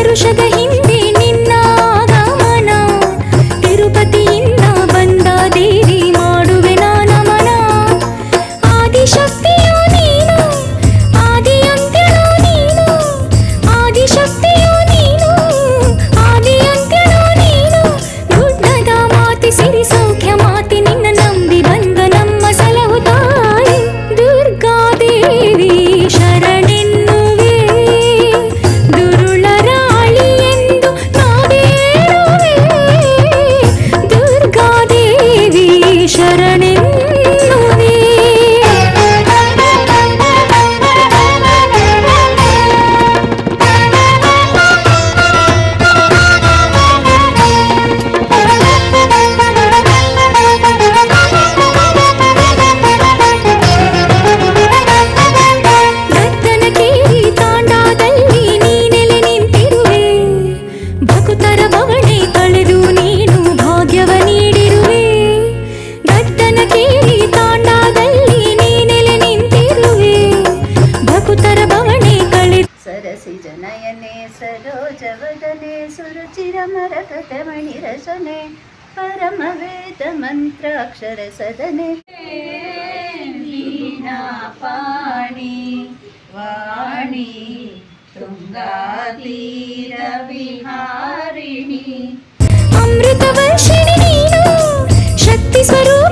ವರುಷದ ಹಿಂದೆ ನಿನ್ನ ಆಗಮನ, ತಿರುಪತಿಯಿಂದ ಬಂದ ದೇವಿ ಮಾಡುವೆ ನಮನ. ಆದಿಶಕ್ತಿಯು ನೀನು, ಆದಿಯಂತ್ಯನು ನೀನು, ಆದಿಶಕ್ತಿಯು ನೀನು, ಆದಿಯಂತ್ಯನು ನೀನು. ಗುಡ್ಡದ ಮಾತೆ ಸಿರಿ ಸೌಖ್ಯ ಮಾತೆ, ನಿನ್ನ ನಂಬಿ ಬಂದ ನಮ್ಮ ಸಲಹು ತಾಯಿ. ದುರ್ಗಾದೇವಿ ಶರಣೆನ್ನುವೆ, ದುರುಳರಾಳಿ ಎಂದು ನಾವೇರುವೆ. ದುರ್ಗಾದೇವಿ ಶರಣೆನ್ನುವೆ. ದತ್ತನಕೇರಿ ತಾಂಡಾದಲ್ಲಿ ನೀನೆಲೆ ನಿಂತಿರುವೆ, ಭಕುತರ ಬವಣೆ ಕಳೆದು ನೀನು ಭಾಗ್ಯವ ನೀಡಿರುವೆ. ದತ್ತನಕೇರಿ ತಾಂಡಾದಲ್ಲಿ ನೀನೆಲೆ ನಿಂತಿರುವೆ, ಭಕುತರ ಬವಣೆ ಕಳೆದು. ಸರಸಿ ಜನಯನೆ ಸರೋಜವದನೆ ಸುರುಚಿರ ಮರಕತಮಣಿ ರಸನೆ, ಪರಮ ವೇದ ಮಂತ್ರಾಕ್ಷರ ಸದನೆ. ವೀಣಾ ಪಾಣಿ ವಾಣಿ ತುಂಗಾತೀರ ವಿಹಾರಿಣಿ, ಅಮೃತ ವರ್ಷಿಣಿ ನೀನು, ಶಕ್ತಿ ಸ್ವರೂಪ